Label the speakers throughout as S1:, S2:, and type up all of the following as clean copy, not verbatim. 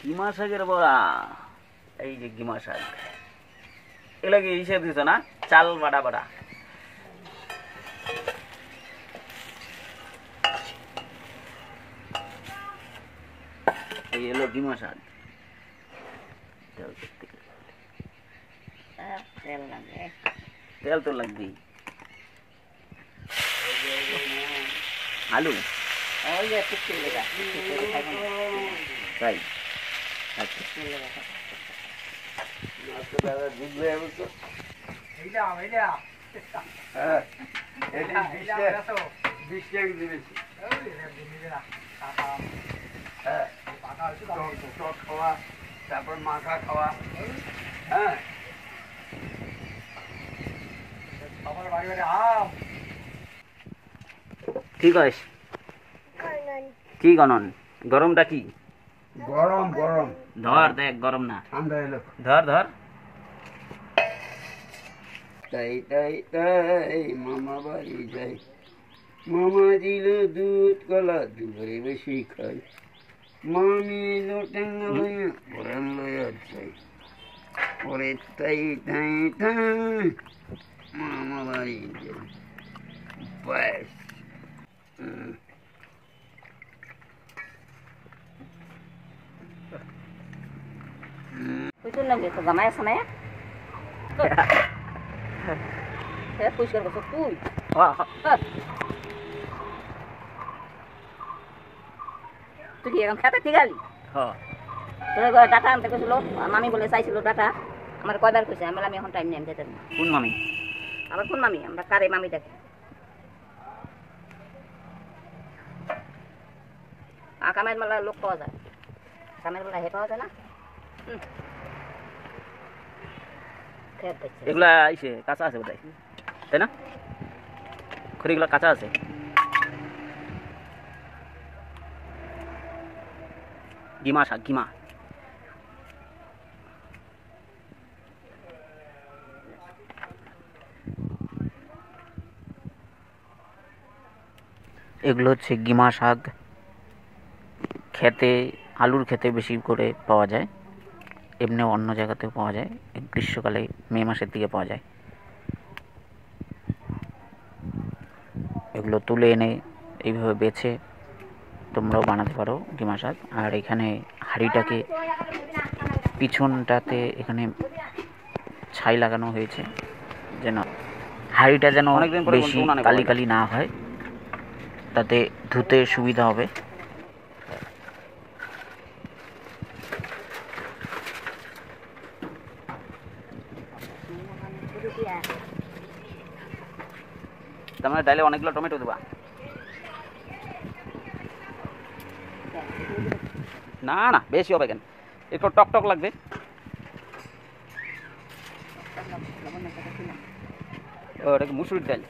S1: GiMA শাকের বড়া, এই যে গিমা শাক, এগুলো কি হিসেব দিত না? চাল বাটা বাটা। এই হলো গিমা শাক। তেল তো লাগবেই। আলু তাই? আচ্ছা
S2: খাওয়া, তারপর মাখা খাওয়া। হ্যাঁ,
S1: কি কইস? কি গণন? গরমটা কি?
S2: গরম গরম।
S1: ধর দেখ, গরম না,
S2: ঠান্ডা এলো।
S1: ধর ধর।
S2: তাই তাই তাই মামা বাড়ি যাই, মামা দিল দুধ কলা দুপুরে বেশি খাই, মামি এলো টেঙ্গা লইয়া পরান লইয়া যাই, ওরে তাই তাই তাই মামা বাড়ি যাই। ব্যাস।
S3: Itu lagi ke gamai sama ya? Saya pushkan ke situ. তুই কি এখন খেতে ঠিক আলি? তোর ডাটা আনতে গেছিল, মামি বলে চাইছিল ডাটা, আমার কয়বার কইছে, আমি বললাম এখন টাইম নেই, আমি যেতে না।
S1: কোন মামি?
S3: আবার কোন মামি? আমরা কারে মামি দেখি। কামের মেলা লোক পাওয়া যায়, কামের মেলা হে পাওয়া যায় না।
S1: এগুলা আইসে কাঁচা আছে বোধহয়, তাই না? খড়িগুলা কাঁচা আছে। গিমা শাক, গিমা। এগুলো হচ্ছে গিমা শাক। খেতে, আলুর খেতে বেশি করে পাওয়া যায়, এমনি অন্য জায়গাতেও পাওয়া যায়, গ্রীষ্মকালে মে মাসের দিকে পাওয়া যায়। এগুলো তুলে এনে এইভাবে বেছে তোমরাও বানাতে পারো গিমা শাক। আর এখানে হাঁড়িটাকে পিছনটাতে এখানে ছাই লাগানো হয়েছে, যেন হাঁড়িটা যেন বেশি কালি কালি না হয়, তাতে ধুতে সুবিধা হবে। তার মানে ডাইলে অনেকগুলো টমেটো দেবা? না না, বেশি হবে কেন, একটু টক টক লাগবে। ওটা কি মুসুরির ডাল?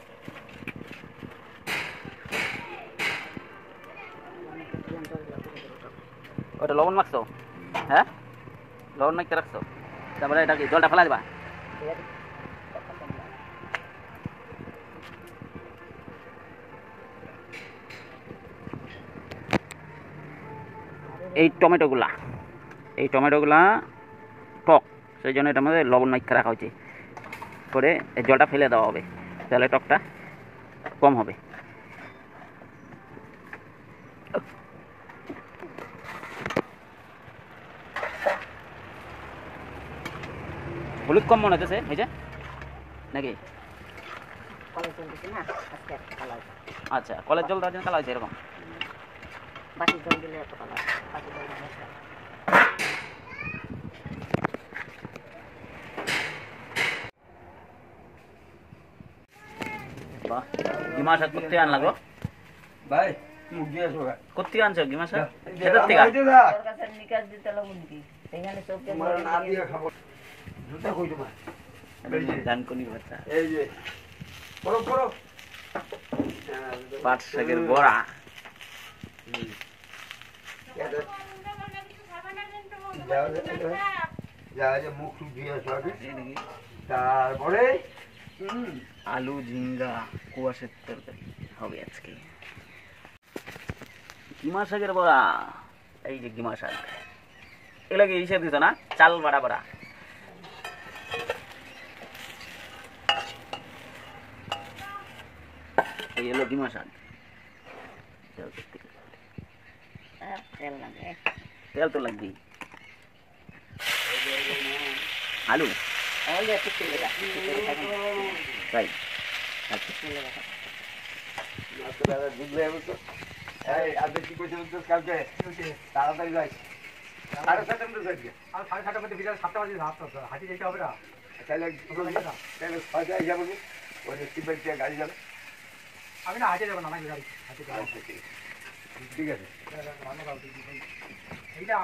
S1: ওটা লবণ মাখছো? হ্যাঁ, লবণ মাখতে রাখছো, তারপরে এটা কি জলটা ফেলা দেবা? এই টমেটোগুলা টক, সেই জন্য এটার মধ্যে লবণ মাখা রাখা হয়েছে, করে এই জলটা ফেলে দেওয়া হবে, তাহলে টকটা কম হবে। হলুদ কম মনে হচ্ছে এই যে নাকি? আচ্ছা, কলের জল দেওয়ার জন্য কালা হয়েছে এরকম।
S3: বাকি জল দিলে এত কালার, বাকি জল
S1: বাহ, গিমা শাক কোথায় আনলা গো
S2: ভাই? মুখ দিয়ে আসো।
S1: কোথায় আনছো গিমা শাক? খেতের থেকে?
S3: তোর কাছে নিকাশ দিতে লাগুন কি? এখানে চোখে
S2: না দিয়ে খাবো। জুতা কই তোমার?
S1: দানকুনি বাচ্চা।
S2: এই যে করো করো।
S1: পাট শাকের বড়া।
S2: মুখ দিয়ে আসো আগে, তারপরে
S1: আলু ঝিঙ্গা কুয়াশের তরকারি হবে আজকে। গিমা শাকের বড়া, এই যে গিমা শাক, এগুলো কি হিসেব দিত না চাল বাড়া বাড়া এই হলো ডিমা শাক তেল তো লাগবেই আলু তাই
S2: কি করছে কালকে তাড়াতাড়ি যাই 7:30 মধ্যে যাই আর 7:30 মধ্যে বিকাল 7টা বাজে হাঁটি যেতে হবে না তাহলে 6টায় যাবো ওই স্টিমার দিয়ে গাড়ি যাবে আমি না হাঁটে যাবো না গাড়ি হাঁটে ঠিক আছে এইটা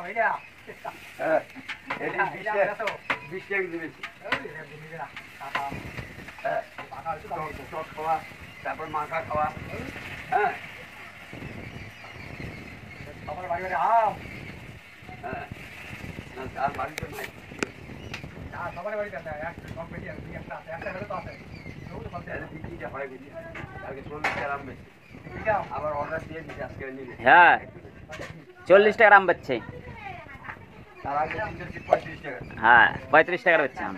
S2: হ্যাঁ এটা 20 টাকা দিবেছি চট খাওয়া তারপর মাখা খাওয়া হ্যাঁ সবার বাড়ি বাড়ি আম হ্যাঁ আর বাড়িতে নাই সবার বাড়িতে আছে একটা হলে তো আছে বিক্রিটা হয় বুঝি আগে 40 টাকা আম বেশি আবার অর্ডার দিয়ে দিচ্ছি আজকে নিবে
S1: হ্যাঁ 40 টাকার আম বেচছে
S2: তার আগে 35 টাকা
S1: হ্যাঁ 35 টাকার বেচছে আম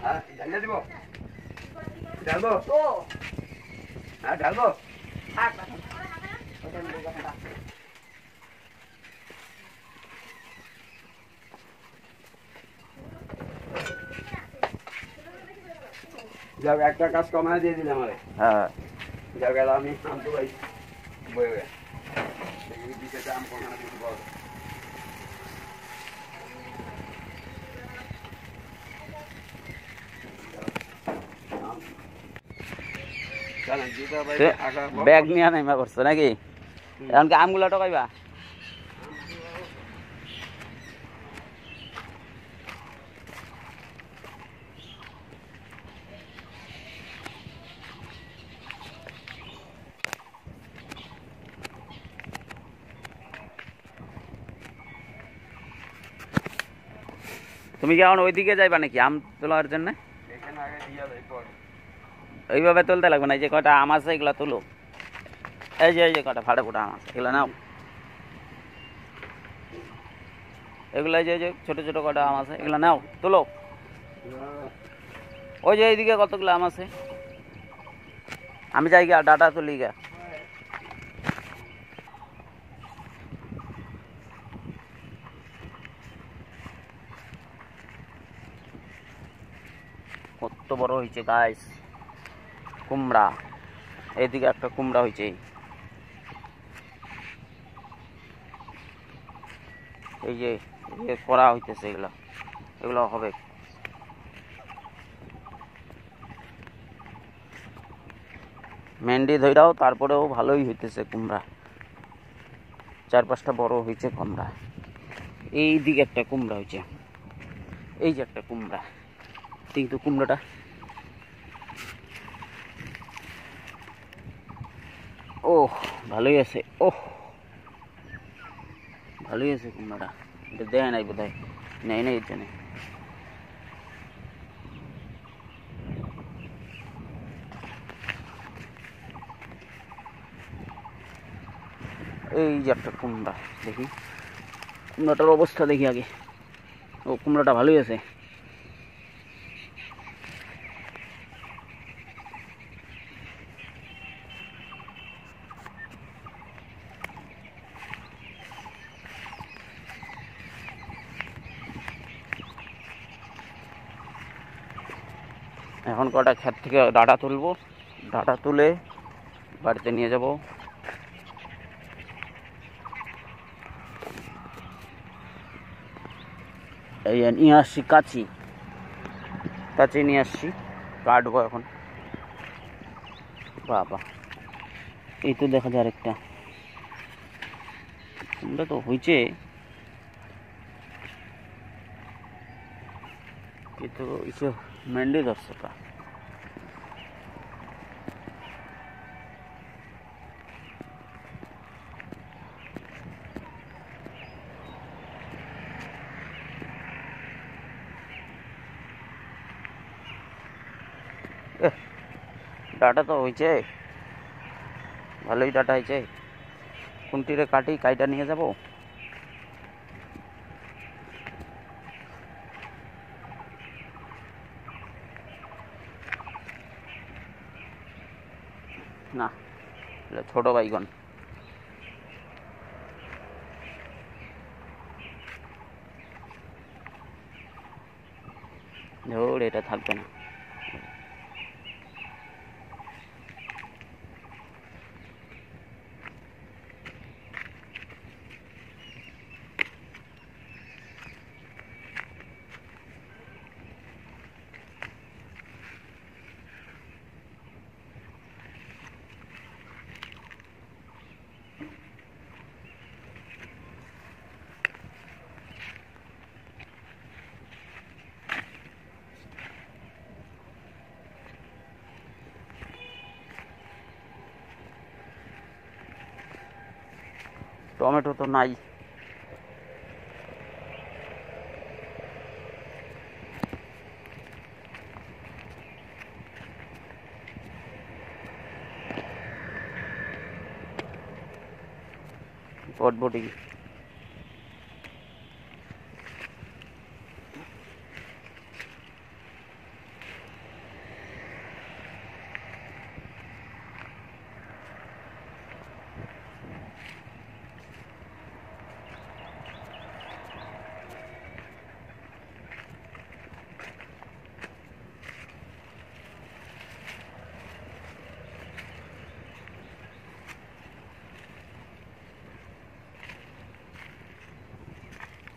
S2: হ্যাঁ জানিয়ে দিব ডালবো হ্যাঁ ডালবো যাও একটা কাজ কমায় দিয়ে দিলাম আমারে
S1: হ্যাঁ
S2: যাও গেল আমি আম তো ভাই বয়ে গেছে এই দিকে আম কমানো দিতে পারবো
S1: ব্যাগ নিয়ে নাইমা করছো নাকি এখন কি আমগুলো টকাইবা তুমি কি এখন ওইদিকে যাইবা নাকি আম তোলার জন্য এইভাবে তুলতে লাগবে না যে কটা আম আছে এগুলো তুলো এই যে কটা ফাটা ফোটা আম আছে এগুলো নাও এগুলো যে ছোট ছোট কটা আম আছে এগুলো নাও তুলো ওই যে এইদিকে কতগুলো আম আছে আমি যাই গা ডাটা তুলি গা কত বড় হয়েছে গাইস কুমড়া এইদিকে একটা কুমড়া হয়েছে এই যে করা হইতেছে এগুলো এগুলো হবে মেন্ডি ধইরাও তারপরেও ভালোই হইতেছে কুমড়া 4-5টা বড় হয়েছে কুমড়া এই দিকে একটা কুমড়া হয়েছে এই যে একটা কুমড়া কিন্তু কুমড়াটা ওহ ভালোই আছে ওহ ভালোই আছে কুমড়াটা এটা দেয় নাই বোধ হয় নেই না এর জন্য এই যে একটা কুমড়া দেখি কুমড়াটার অবস্থা দেখি আগে ও কুমড়াটা ভালোই আছে এখন কটা ক্ষেত থেকে ডাটা তুলবো ডাটা তুলে বাড়িতে নিয়ে যাব এই নিয়ে আসছি কাঁচি নিয়ে আসছি কাটবো এখন বাবা এই তো দেখা যায় আরেকটা কুমড়া তো হয়েছে কিন্তু ইসে মেন্ডি ধরছে তা ডাটা তো হয়েছে ভালোই ডাটা হয়েছে কোনটিরে কাটি কাইটা নিয়ে যাব না, এটা ছোট বাইগন। ধর, এটা থাকবে না। টমেটো তো নাই। বটবটি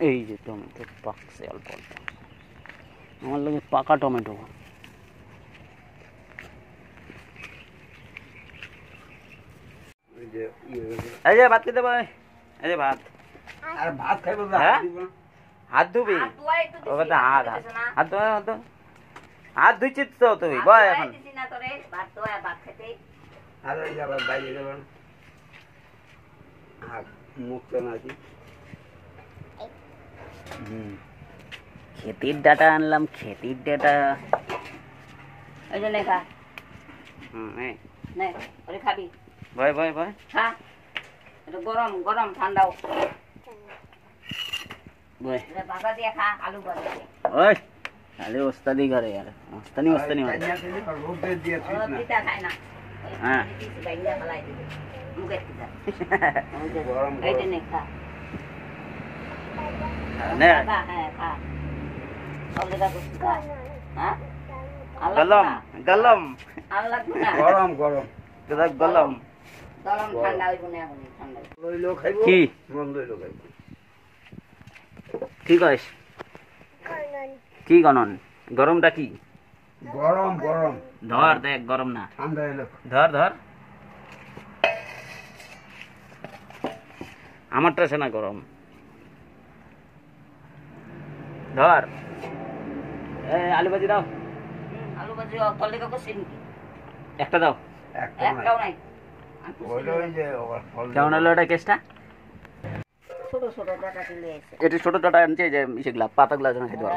S1: এই যে টমেটো পাকছে অল্প অল্প, আমার লাগে পাকা টমেটো। এই যে ভাত খেতে পারে, এই যে ভাত।
S2: আর ভাত খাইবো না,
S1: হ্যাঁ?
S2: দিব না।
S1: হাত ধুবি?
S3: হাত ধোয়াই তো দিছি,
S1: ওকে তো হাত
S3: হাত ধুইতেছে না।
S1: হাত ধোয়া, হাত ধুইছিস তো তুই, বয় এখন।
S3: হাত দিছি না তোরে, ভাত ধোয়া ভাত খেতে।
S2: আর ওই যে আবার বাইরে যাবেন। আর মুখটা নাকি
S1: খেতির ডাটা আনলাম, খেতির ডাটা।
S3: ওই জন্য খা,
S1: এই
S3: নে ওরে খাবি,
S1: ভয় ভয় ভয়।
S3: খা। এটা গরম গরম ঠান্ডাও,
S1: ভয়
S3: এটা ভাজা দিয়ে খা, আলু ভাজা দিয়ে।
S1: ওই খালি ওস্তাদি করে ইয়ার, ওস্তানি ওস্তানি মানে।
S2: রোদে দিয়ে
S3: ও
S2: ঠিক না।
S3: পিঠা খায় না, ওই
S1: হ্যাঁ।
S3: পিঠা বাইন্দা ফেলাই দিবে, মুখের পিঠা।
S2: গরম
S3: এইটা
S2: গরম।
S3: নে খা,
S1: নে
S3: খা, হ্যাঁ খা। সব জায়গা করছি খা। হ্যাঁ? আল্লাহ
S1: গলম
S3: না,
S1: গলম
S3: আল্লাহ না।
S2: গরম গরম।
S1: কেদা গলম।
S3: গরম ঠান্ডা হইব না এখন, ঠান্ডা হইব।
S2: লইলো খাইবো।
S1: কি?
S2: মন লইলো খাইবো।
S1: কি কইস? কি গনন? গরমটা কি?
S2: গরম গরম।
S1: ধর দেখ, গরম না,
S2: ঠান্ডা এলো।
S1: ধর ধর। আমারটা আছে না গরম, ধর। আলু ভাজি দাও,
S3: আলু ভাজি তলে কাকু সিনকি
S1: একটা দাও।
S3: একটাও নাই।
S2: ওইলো ওই যে ফল।
S1: কেমন হলো এটা কেসটা?
S3: ছোট ছোট ডাটা তুলে এসে
S1: এটি ছোট ডাটা আনছে, যে সেগুলা পাতাগুলা যেন খেতে পারো।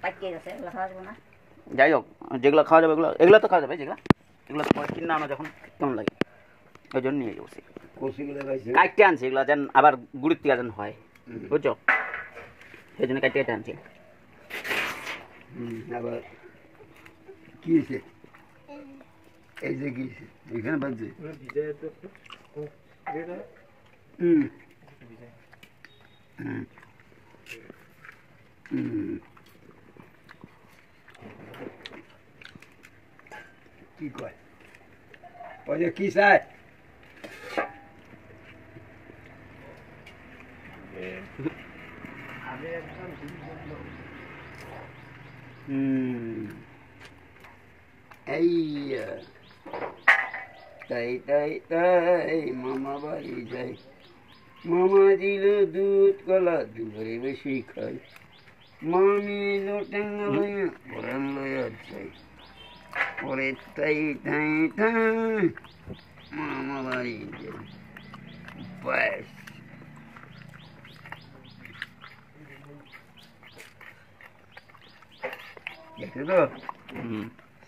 S3: পাইকে গেছে, এগুলো খাওয়া যাবে না।
S1: যাই হোক, যেগুলো খাওয়া যাবে এগুলো তো খাওয়া যাবে, যেগুলো এগুলো কিনে আনো যখন কেমন লাগে, ওই জন্য নিয়ে যাবো।
S2: কষিগুলো খাইছে।
S1: কাটতে আনছি এগুলো, যেন আবার গুড়ির থেকে যেন হয়, বুঝছো? সেই জন্য কাটতে কাটতে আনছি।
S2: আবার কি হয়েছে? এই যে কি হয়েছে? এখানে বাজছে। হুম হুম হুম। কি কয়? ওই যে কি চায়? এই তাই তাই তাই মামা বাড়ি যাই, মামা দিল দুধ কলা দুপুরে বেশি খাই, মামি এলো টেঙ্গা লইয়া পরান লইয়া যাই, ওরে তাই তাই তাই মামা বাড়ি যাই। ব্যাস দেখো তো,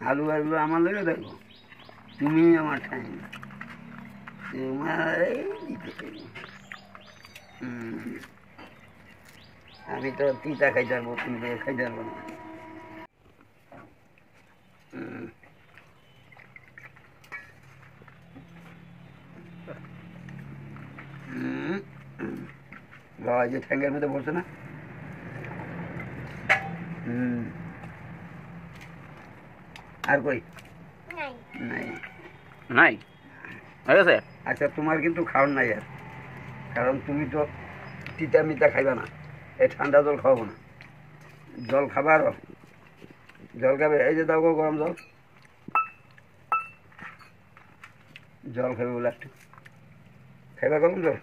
S2: আলু আলু আমার লেগে দেখো, তুমি আমার ঠাই তোমার আমি তো তিতা খাইতে পারবো, তুমি তো খাইতে পারবো না। যে ঠ্যাঙ্গের মধ্যে বসে না। আর কই নাই
S1: নাই হয়ে গেছে।
S2: আচ্ছা তোমার কিন্তু খাওয়ার নাই আর, কারণ তুমি তো তিতা মিতা খাইবা না, এই ঠান্ডা জল খাওয়াবো না। জল খাবা আরো, জল খাবে, এই যে দাও গো গরম জল, জল খাবে বলে একটু খাইবা গরম জল।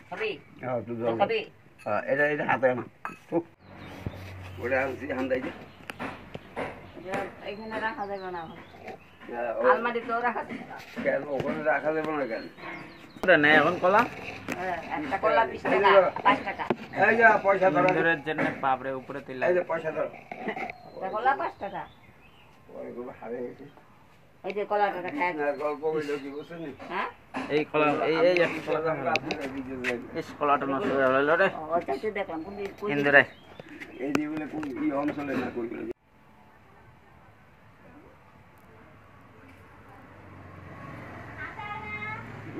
S3: খাবি
S2: হ্যাঁ একটু জল
S3: খাবি
S2: হ্যাঁ, এটা এটা হাতে আনো ওটা আনছি হান্দাই যে
S3: এখানে রাখা যাবে না,
S2: হ্যাঁ,
S3: আলমারিতেও রাখা যাবে না।
S2: কেন ওখানে রাখা যাবে না কেন?
S1: নেই এখন কলা
S3: একটা কলা 20 টাকা 5 টাকা,
S2: এই যে পয়সা ধরো,
S1: ইন্দুরের জন্য বাপরে উপরে তুই
S2: এই যে পয়সা ধরো।
S3: একটা কলা 5 টাকা।
S2: ওইগুলো হারে গেছে।
S3: এই যে কলাটা খায়
S2: না, গল্প বইলো কি বুঝছেন?
S3: হ্যাঁ,
S1: এই কলা এই একটা কলা এই কলাটা নষ্ট হয়ে গেল রে
S3: ও চাইতে দেখলাম কোন
S1: ইন্দুরে।
S2: এই যেগুলো কোন ই অঞ্চলে না কইগুলো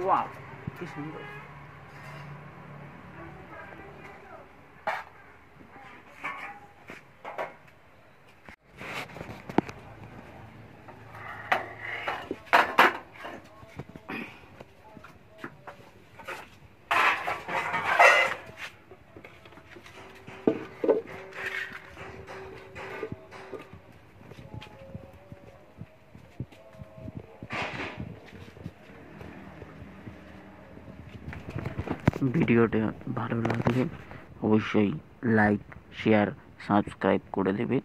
S1: ওয়াও কি সুন্দর। ভিডিওটা ভালো লাগলে অবশ্যই লাইক শেয়ার সাবস্ক্রাইব করে দেবে।